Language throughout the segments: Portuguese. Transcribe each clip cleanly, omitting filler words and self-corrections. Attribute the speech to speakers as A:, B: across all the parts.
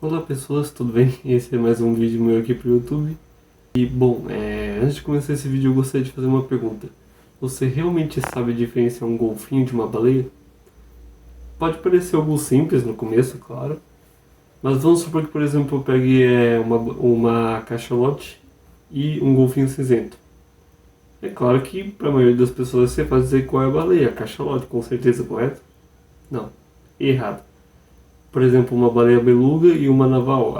A: Olá pessoas, tudo bem? Esse é mais um vídeo meu aqui pro YouTube. E bom, antes de começar esse vídeo eu gostaria de fazer uma pergunta. Você realmente sabe diferenciar um golfinho de uma baleia? Pode parecer algo simples no começo, claro. Mas vamos supor que, por exemplo, eu pegue uma cachalote e um golfinho cinzento. É claro que para a maioria das pessoas você vai dizer qual é a baleia, a cachalote, com certeza, correto? Não, errado. Por exemplo, uma baleia beluga e uma naval.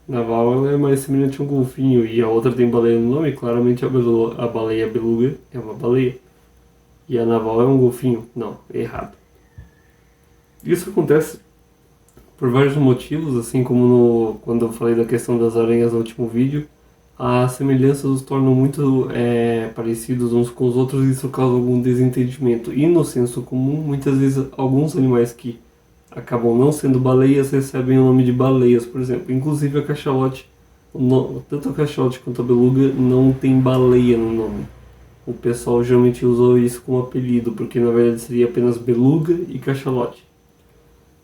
A: Naval ela é mais semelhante a um golfinho e a outra tem baleia no nome, claramente a baleia beluga é uma baleia. E a naval é um golfinho. Não, errado. Isso acontece por vários motivos, assim como quando eu falei da questão das aranhas no último vídeo. As semelhanças os tornam muito parecidos uns com os outros e isso causa algum desentendimento. E no senso comum, muitas vezes alguns animais que acabam não sendo baleias recebem o nome de baleias, por exemplo. Inclusive a cachalote, tanto a cachalote quanto a beluga não tem baleia no nome. O pessoal geralmente usou isso como apelido, porque na verdade seria apenas beluga e cachalote.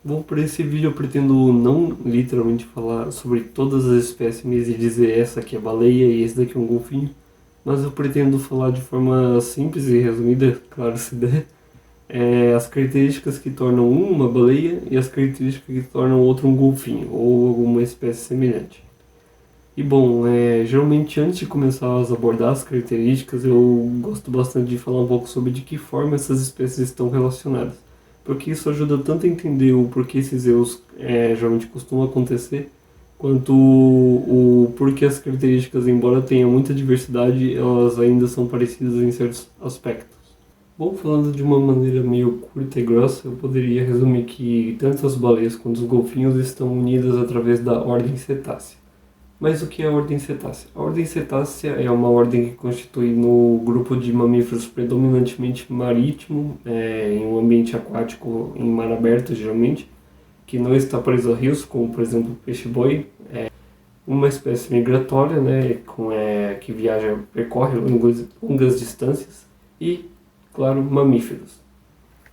A: Bom, para esse vídeo eu pretendo não literalmente falar sobre todas as espécimes e dizer essa aqui é baleia e esse daqui é um golfinho, mas eu pretendo falar de forma simples e resumida, claro se der, as características que tornam um uma baleia e as características que tornam outro um golfinho ou alguma espécie semelhante. E bom, geralmente antes de começar a abordar as características, eu gosto bastante de falar um pouco sobre de que forma essas espécies estão relacionadas, porque isso ajuda tanto a entender o porquê esses erros geralmente costumam acontecer, quanto o porquê as características, embora tenham muita diversidade, elas ainda são parecidas em certos aspectos. Bom, falando de uma maneira meio curta e grossa, eu poderia resumir que tanto as baleias quanto os golfinhos estão unidas através da ordem cetácea. Mas o que é a ordem cetácea? A ordem cetácea é uma ordem que constitui no grupo de mamíferos predominantemente marítimo, em um ambiente aquático, em mar aberto geralmente, que não está preso a rios, como por exemplo o peixe-boi, uma espécie migratória, né, que viaja, percorre longas distâncias, e, claro, mamíferos.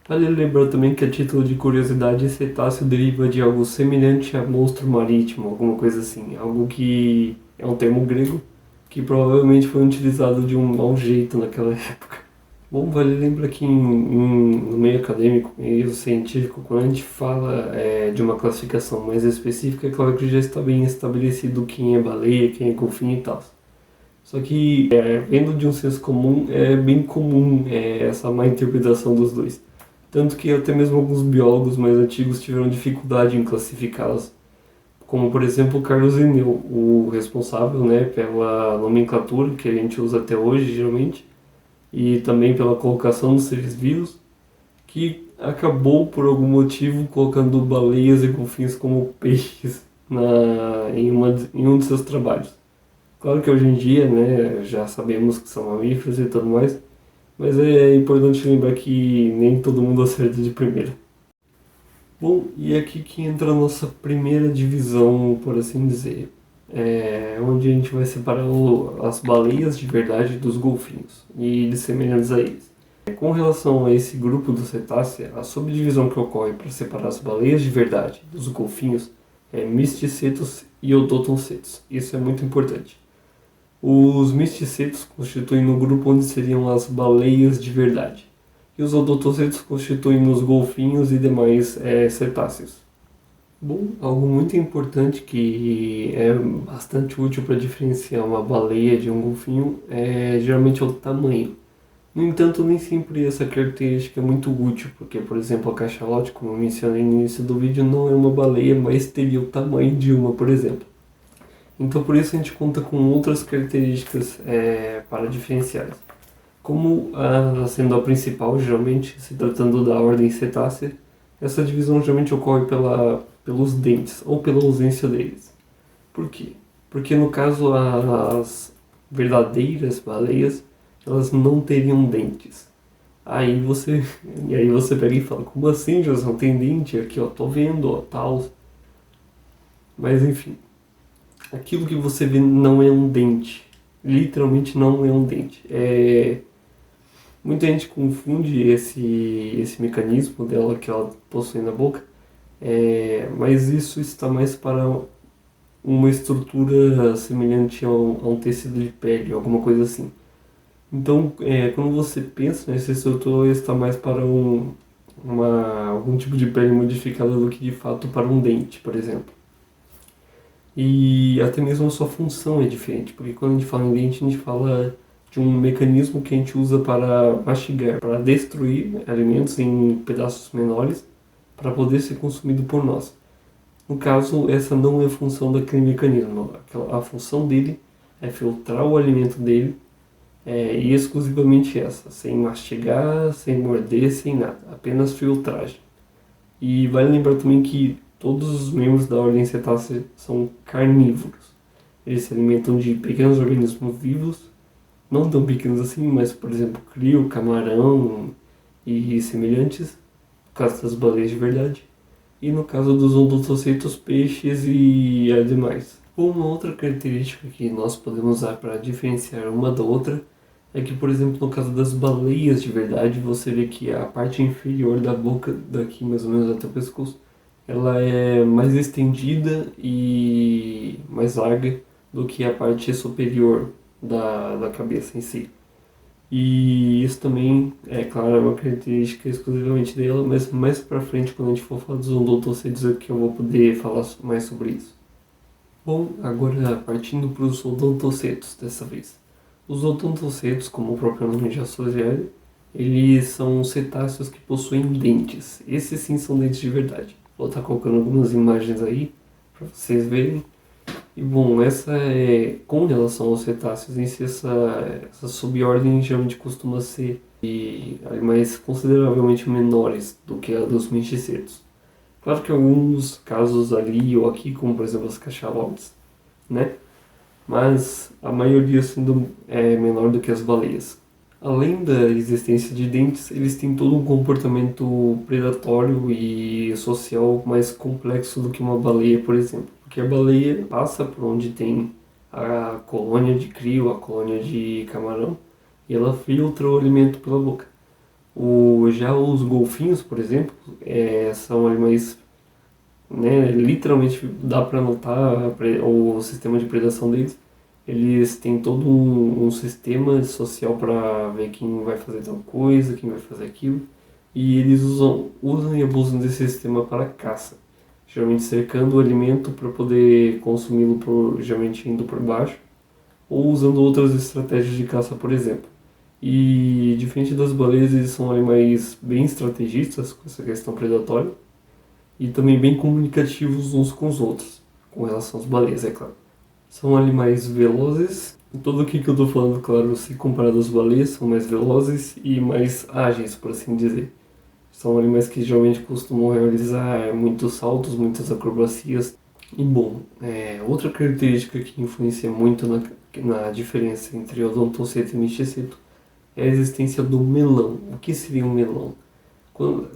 A: Vale lembrar também que, a título de curiosidade, cetáceo deriva de algo semelhante a monstro marítimo, alguma coisa assim. Algo que é um termo grego que provavelmente foi utilizado de um mau jeito naquela época. Bom, vale lembrar que no meio acadêmico, meio científico, quando a gente fala de uma classificação mais específica, é claro que já está bem estabelecido quem é baleia, quem é golfinho e tal. Só que, vendo de um senso comum, é bem comum essa má interpretação dos dois. Tanto que até mesmo alguns biólogos mais antigos tiveram dificuldade em classificá-las. Como, por exemplo, Carlos Linneu, o responsável, né, pela nomenclatura que a gente usa até hoje, geralmente, e também pela colocação dos seres vivos, que acabou, por algum motivo, colocando baleias e golfinhos como peixes em um de seus trabalhos. Claro que hoje em dia, né, já sabemos que são mamíferos e tudo mais, mas é importante lembrar que nem todo mundo acerta de primeira. Bom, e é aqui que entra a nossa primeira divisão, por assim dizer, onde a gente vai separar as baleias de verdade dos golfinhos e de semelhantes a eles. Com relação a esse grupo do cetácea, a subdivisão que ocorre para separar as baleias de verdade dos golfinhos é misticetos e odontocetos. Isso é muito importante. Os misticetos constituem no grupo onde seriam as baleias de verdade, e os odontocetos constituem os golfinhos e demais cetáceos. Bom, algo muito importante que é bastante útil para diferenciar uma baleia de um golfinho é geralmente o tamanho. No entanto, nem sempre essa característica é muito útil, porque, por exemplo, a cachalote, como eu mencionei no início do vídeo, não é uma baleia, mas teria o tamanho de uma, por exemplo. Então, por isso a gente conta com outras características para diferenciar. Como sendo a principal, geralmente, se tratando da ordem cetácea, essa divisão geralmente ocorre pelos dentes ou pela ausência deles. Por quê? Porque no caso as verdadeiras baleias, elas não teriam dentes. Aí você, e aí você pega e fala, como assim, José, não tem dente? Aqui, ó, tô vendo, ó, tal. Mas enfim, aquilo que você vê não é um dente. Literalmente não é um dente. Muita gente confunde esse mecanismo dela que ela possui na boca Mas isso está mais para uma estrutura semelhante a um tecido de pele, alguma coisa assim. Então, quando você pensa nessa estrutura, está mais para algum tipo de pele modificada do que de fato para um dente, por exemplo. E até mesmo a sua função é diferente, porque quando a gente fala em dente, a gente fala de um mecanismo que a gente usa para mastigar, para destruir alimentos em pedaços menores, para poder ser consumido por nós. No caso, essa não é a função daquele mecanismo. A função dele é filtrar o alimento dele, e exclusivamente essa, sem mastigar, sem morder, sem nada, apenas filtragem. E vale lembrar também que todos os membros da ordem cetácea são carnívoros. Eles se alimentam de pequenos organismos vivos, não tão pequenos assim, mas por exemplo, crio, camarão e semelhantes, no caso das baleias de verdade. E no caso dos odontocetos, peixes e demais. Uma outra característica que nós podemos usar para diferenciar uma da outra é que, por exemplo, no caso das baleias de verdade, você vê que a parte inferior da boca, daqui mais ou menos até o pescoço, ela é mais estendida e mais larga do que a parte superior da cabeça em si. E isso também, é claro, é uma característica exclusivamente dela, mas mais pra frente, quando a gente for falar dos odontocetos, é que eu vou poder falar mais sobre isso. Bom, agora partindo para os odontocetos dessa vez. Os odontocetos, como o próprio nome já sugere, eles são cetáceos que possuem dentes. Esses sim são dentes de verdade. Vou estar colocando algumas imagens aí para vocês verem. E bom, essa é com relação aos cetáceos em si, essa subordem geralmente costuma ser de animais consideravelmente menores do que a dos misticetos. Claro que alguns casos ali ou aqui, como por exemplo as cachalotes, né? Mas a maioria sendo menor do que as baleias. Além da existência de dentes, eles têm todo um comportamento predatório e social mais complexo do que uma baleia, por exemplo. Porque a baleia passa por onde tem a colônia de crio, a colônia de camarão, e ela filtra o alimento pela boca. Já os golfinhos, por exemplo, são animais, né, literalmente dá para notar o sistema de predação deles. Eles têm todo um sistema social para ver quem vai fazer tal coisa, quem vai fazer aquilo. E eles usam e abusam desse sistema para caça. Geralmente cercando o alimento para poder consumi-lo, geralmente indo por baixo. Ou usando outras estratégias de caça, por exemplo. E diferente das baleias, eles são animais bem estrategistas com essa questão predatória. E também bem comunicativos uns com os outros. Com relação às baleias, é claro. São animais velozes. Tudo o que eu estou falando, claro, se comparado às baleias, são mais velozes e mais ágeis, por assim dizer. São animais que geralmente costumam realizar muitos saltos, muitas acrobacias. E bom, outra característica que influencia muito na diferença entre odontoceto e misticeto é a existência do melão. O que seria um melão?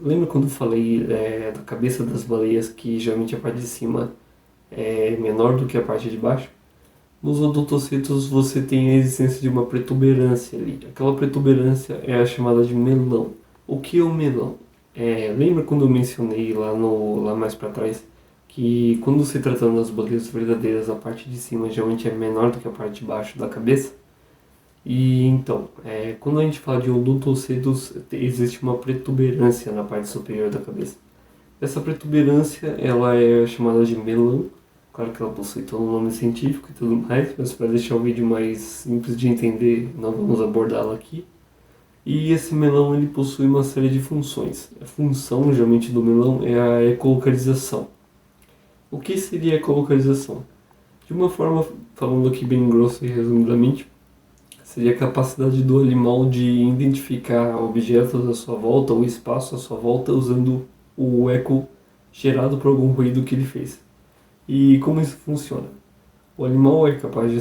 A: Lembra quando eu falei da cabeça das baleias, que geralmente a parte de cima é menor do que a parte de baixo? Nos odontocetos você tem a existência de uma protuberância ali. Aquela protuberância é a chamada de melão. O que é o melão? Lembra quando eu mencionei lá mais para trás que quando se tratando das baleias verdadeiras, a parte de cima geralmente é menor do que a parte de baixo da cabeça? E então, quando a gente fala de odontocetos, existe uma protuberância na parte superior da cabeça. Essa protuberância ela é chamada de melão. Claro que ela possui todo um nome científico e tudo mais, mas para deixar o vídeo mais simples de entender, não vamos abordá-la aqui. E esse melão ele possui uma série de funções. A função, geralmente, do melão é a ecolocalização. O que seria a ecolocalização? De uma forma, falando aqui bem grosso e resumidamente, seria a capacidade do animal de identificar objetos à sua volta ou espaço à sua volta usando o eco gerado por algum ruído que ele fez. E como isso funciona? O animal é capaz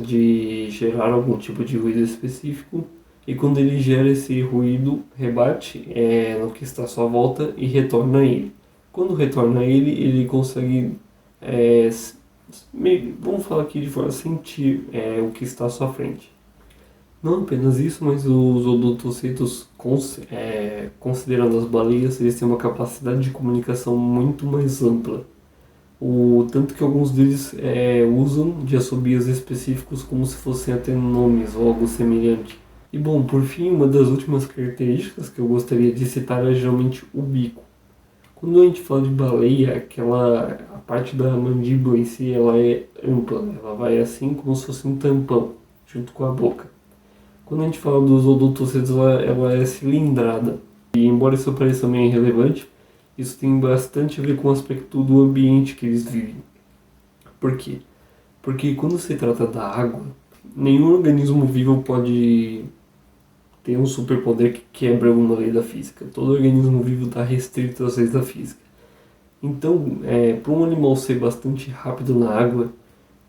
A: de gerar algum tipo de ruído específico e quando ele gera esse ruído, rebate no que está à sua volta e retorna a ele. Quando retorna a ele, ele consegue, vamos falar aqui de forma sentir o que está à sua frente. Não apenas isso, mas os odontocitos, considerando as baleias, eles têm uma capacidade de comunicação muito mais ampla. O tanto que alguns deles usam de assobios específicos como se fossem até nomes ou algo semelhante. E bom, por fim, uma das últimas características que eu gostaria de citar é geralmente o bico. Quando a gente fala de baleia, a parte da mandíbula em si, ela é ampla, ela vai assim como se fosse um tampão, junto com a boca. Quando a gente fala dos odontocitos, ela é cilindrada. E embora isso pareça meio irrelevante, isso tem bastante a ver com o aspecto do ambiente que eles vivem. Por quê? Porque quando se trata da água, nenhum organismo vivo pode ter um superpoder que quebra alguma lei da física. Todo organismo vivo está restrito às leis da física. Então, para um animal ser bastante rápido na água,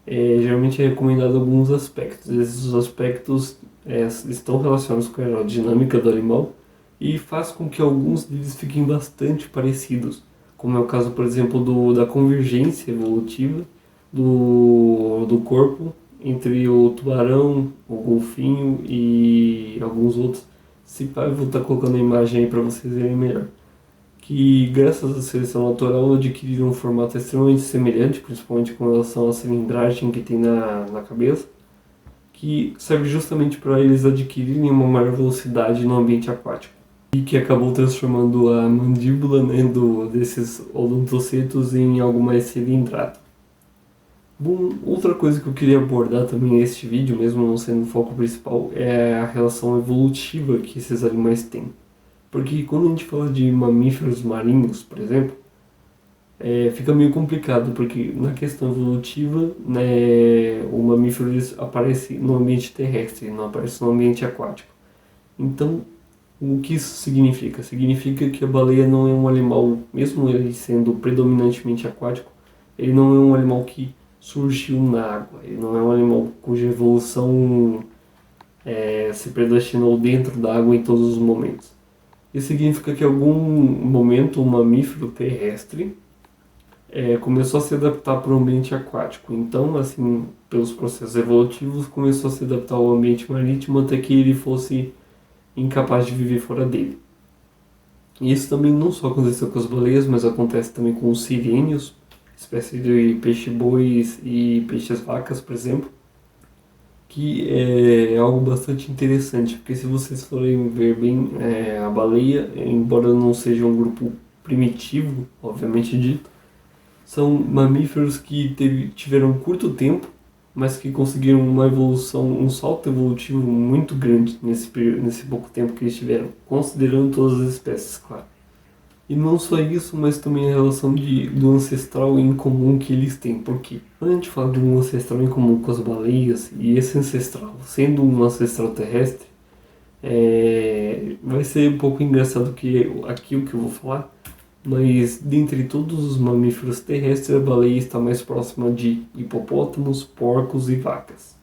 A: geralmente é recomendado alguns aspectos. Esses aspectos estão relacionados com a aerodinâmica do animal e faz com que alguns deles fiquem bastante parecidos, como é o caso, por exemplo, da convergência evolutiva do corpo entre o tubarão, o golfinho e alguns outros. Se pá, eu vou estar colocando a imagem aí para vocês verem melhor. Que graças à seleção natural adquiriram um formato extremamente semelhante, principalmente com relação à cilindragem que tem na cabeça, que serve justamente para eles adquirirem uma maior velocidade no ambiente aquático. E que acabou transformando a mandíbula, né, desses odontocetos em algo mais cilindrado. Bom, outra coisa que eu queria abordar também neste vídeo, mesmo não sendo o foco principal, é a relação evolutiva que esses animais têm. Porque quando a gente fala de mamíferos marinhos, por exemplo, fica meio complicado, porque na questão evolutiva, né, o mamífero aparece no ambiente terrestre, não aparece no ambiente aquático. Então, o que isso significa? Significa que a baleia não é um animal, mesmo ele sendo predominantemente aquático, ele não é um animal que surgiu na água, ele não é um animal cuja evolução se predestinou dentro da água em todos os momentos. Isso significa que em algum momento o mamífero terrestre começou a se adaptar para o ambiente aquático. Então, assim, pelos processos evolutivos, começou a se adaptar ao ambiente marítimo até que ele fosse incapaz de viver fora dele. E isso também não só aconteceu com as baleias, mas acontece também com os sirênios, espécie de peixe-bois e peixes-vacas, por exemplo, que é algo bastante interessante, porque se vocês forem ver bem, a baleia, embora não seja um grupo primitivo, obviamente dito, são mamíferos que tiveram curto tempo, mas que conseguiram uma evolução, um salto evolutivo muito grande nesse pouco tempo que eles tiveram, considerando todas as espécies, claro. E não só isso, mas também a relação do ancestral em comum que eles têm. Por quê? Quando a gente fala de um ancestral em comum com as baleias, e esse ancestral sendo um ancestral terrestre, vai ser um pouco engraçado que aqui o que eu vou falar, mas dentre todos os mamíferos terrestres, a baleia está mais próxima de hipopótamos, porcos e vacas.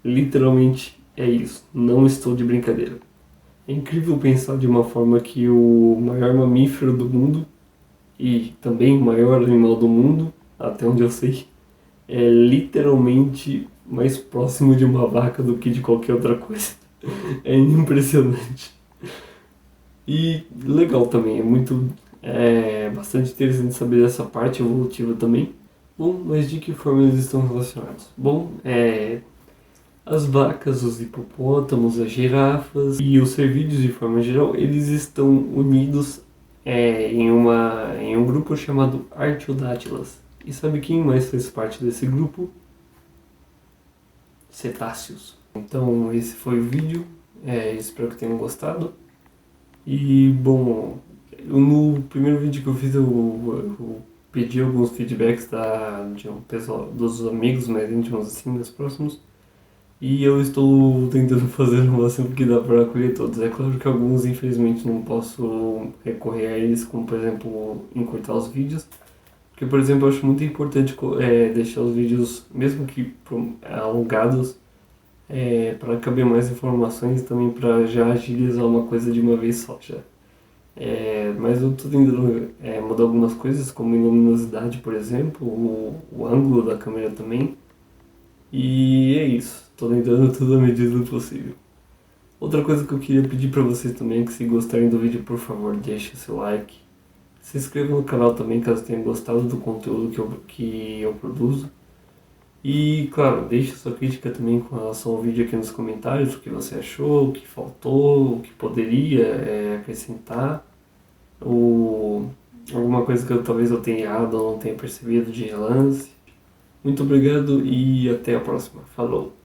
A: Literalmente é isso, não estou de brincadeira. É incrível pensar de uma forma que o maior mamífero do mundo e também o maior animal do mundo, até onde eu sei, é literalmente mais próximo de uma vaca do que de qualquer outra coisa. É impressionante. E legal também, bastante interessante saber dessa parte evolutiva também. Bom, mas de que forma eles estão relacionados? Bom, as vacas, os hipopótamos, as girafas e os cervídeos de forma geral, eles estão unidos em um grupo chamado Artiodátilas. E sabe quem mais faz parte desse grupo? Cetáceos. Então esse foi o vídeo, espero que tenham gostado. E bom, no primeiro vídeo que eu fiz eu pedi alguns feedbacks de um pessoal, dos amigos mais íntimos assim, mais próximos. E eu estou tentando fazer o máximo que dá para acolher todos. É claro que alguns, infelizmente, não posso recorrer a eles, como por exemplo, encurtar os vídeos. Porque, por exemplo, eu acho muito importante deixar os vídeos, mesmo que alongados, para caber mais informações e também para já agilizar uma coisa de uma vez só já. Mas eu estou tentando mudar algumas coisas, como a luminosidade, por exemplo, o ângulo da câmera também. E é isso. Tô tentando tudo à medida do possível. Outra coisa que eu queria pedir pra vocês também é que, se gostarem do vídeo, por favor, deixe seu like. Se inscreva no canal também, caso tenha gostado do conteúdo que eu produzo. E, claro, deixe sua crítica também com relação ao vídeo aqui nos comentários, o que você achou, o que faltou, o que poderia acrescentar, ou alguma coisa que talvez eu tenha errado ou não tenha percebido de relance. Muito obrigado e até a próxima. Falou!